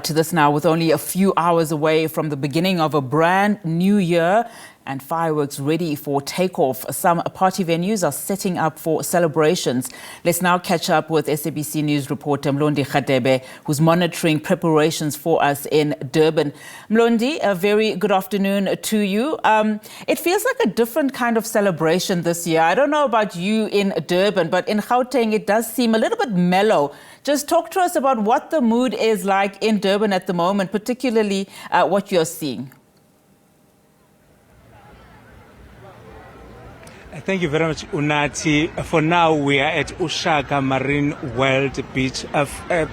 to this now with only a few hours away from the beginning of a brand new year and fireworks ready for takeoff. Some party venues are setting up for celebrations. Let's now catch up with SABC News reporter Mlondi Radebe, who's monitoring preparations for us in Durban. Mlondi, a very good afternoon to you. It feels like a different kind of celebration this year. I don't know about you in Durban, but in Gauteng it does seem a little bit mellow. Just talk to us about what the mood is like in Durban at the moment, particularly what you're seeing. Thank you very much, Unati. For now, we are at Ushaka Marine World Beach,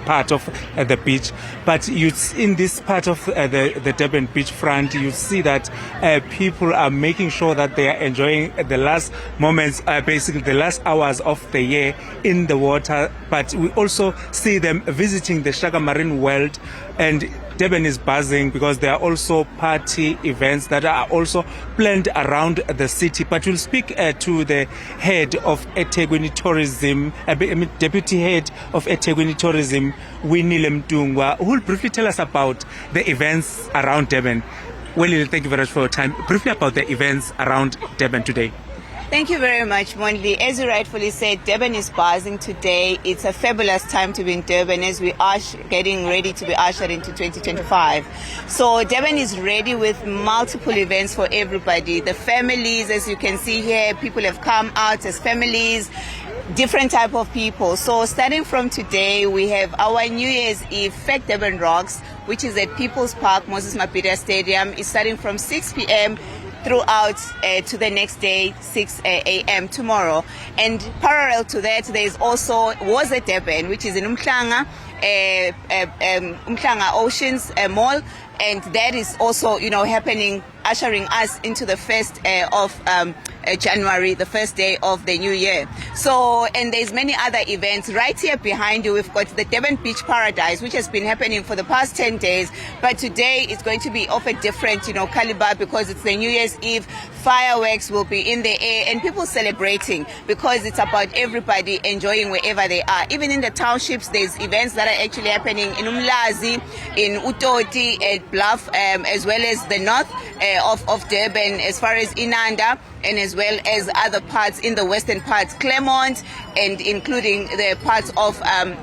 part of the beach. But in this part of the Durban beachfront, you see that people are making sure that they are enjoying the last moments, basically the last hours of the year in the water. But we also see them visiting the Ushaka Marine World, and Durban is buzzing because there are also party events that are also planned around the city. But we'll speak to the head of eThekwini Tourism, deputy head of eThekwini Tourism, Winnie Lemtungwa, who will briefly tell us about the events around Durban. Winnie, thank you very much for your time. Briefly about the events around Durban today. Thank you very much, Mlondi. As you rightfully said, Durban is buzzing today. It's a fabulous time to be in Durban as we are getting ready to be ushered into 2025. So Durban is ready with multiple events for everybody. The families, as you can see here, people have come out as families, different type of people. So starting from today, we have our New Year's Eve Fact Durban Rocks, which is at People's Park, Moses Mabhida Stadium. It's starting from 6 p.m. throughout to the next day, 6 a.m. tomorrow. And parallel to that, there is also Was at Durban, which is in Umhlanga Oceans Mall. And that is also, happening, ushering us into the 1st of January, the first day of the new year. So, and there's many other events. Right here behind you, we've got the Durban Beach Paradise, which has been happening for the past 10 days. But today it's going to be of a different, caliber because it's the New Year's Eve. Fireworks will be in the air and people celebrating because it's about everybody enjoying wherever they are. Even in the townships, there's events that are actually happening in Umlazi, in Utoti, at Bluff, as well as the north of Durban, as far as Inanda, and as well as other parts in the western parts, Claremont, and including the parts of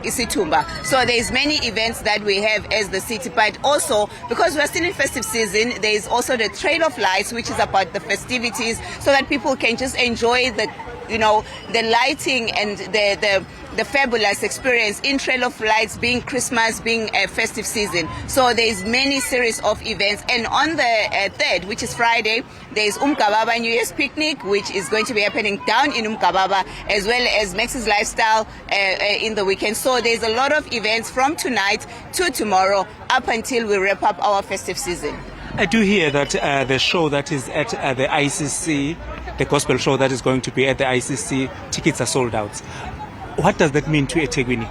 Isitumba. So there's many events that we have as the city, but also because we're still in festive season, there's also the Trail of Lights, which is about the festivities, so that people can just enjoy the lighting and the fabulous experience in Trail of Lights, being Christmas, being a festive season. So there's many series of events. And on the 3rd, which is Friday, there's Umkababa New Year's Picnic, which is going to be happening down in Umkababa, as well as Max's Lifestyle in the weekend. So there's a lot of events from tonight to tomorrow up until we wrap up our festive season. I do hear that the show that is at the ICC, the gospel show that is going to be at the ICC, tickets are sold out. What does that mean to eThekwini?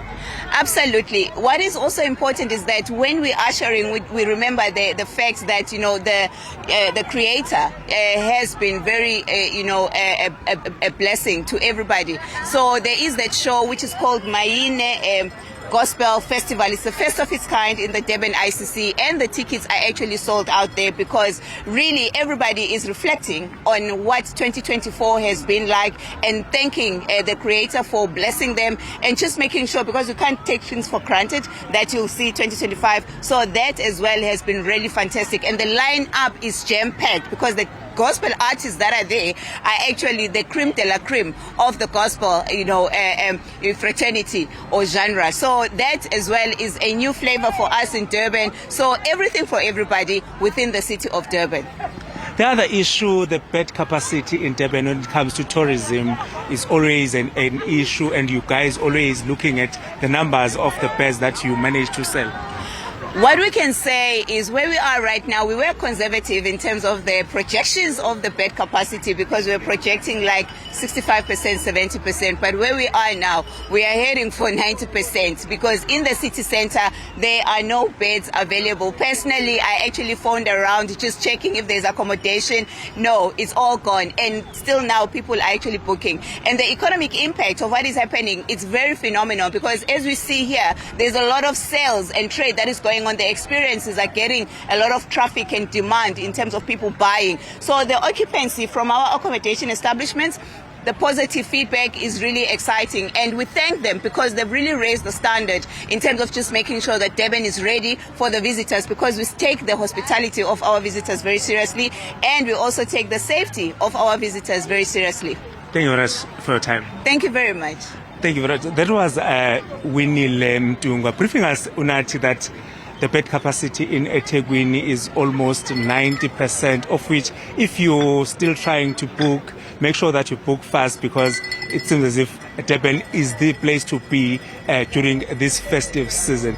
Absolutely. What is also important is that when we're ushering, we remember the fact that the Creator has been very a blessing to everybody. So there is that show which is called Maine Gospel Festival. It's the first of its kind in the Durban ICC, and the tickets are actually sold out there because really everybody is reflecting on what 2024 has been like and thanking the Creator for blessing them and just making sure, because you can't take things for granted, that you'll see 2025. So that as well has been really fantastic, and the lineup is jam-packed because the gospel artists that are there are actually the creme de la creme of the gospel, fraternity or genre. So that as well is a new flavor for us in Durban. So everything for everybody within the city of Durban. The other issue, the bed capacity in Durban when it comes to tourism is always an issue, and you guys always looking at the numbers of the beds that you manage to sell. What we can say is where we are right now, we were conservative in terms of the projections of the bed capacity because we're projecting like 65%, 70%. But where we are now, we are heading for 90% because in the city center, there are no beds available. Personally, I actually phoned around just checking if there's accommodation. No, it's all gone. And still now people are actually booking. And the economic impact of what is happening, it's very phenomenal because as we see here, there's a lot of sales and trade that is going depending on the experiences, are getting a lot of traffic and demand in terms of people buying. So the occupancy from our accommodation establishments, the positive feedback is really exciting, and we thank them because they've really raised the standard in terms of just making sure that Durban is ready for the visitors, because we take the hospitality of our visitors very seriously, and we also take the safety of our visitors very seriously. Thank you very much for your time. Thank you very much. Thank you very much. That was Winnie Mtungwa briefing us, Unathi, that the bed capacity in eThekwini is almost 90%, of which, if you're still trying to book, make sure that you book fast, because it seems as if Durban is the place to be during this festive season.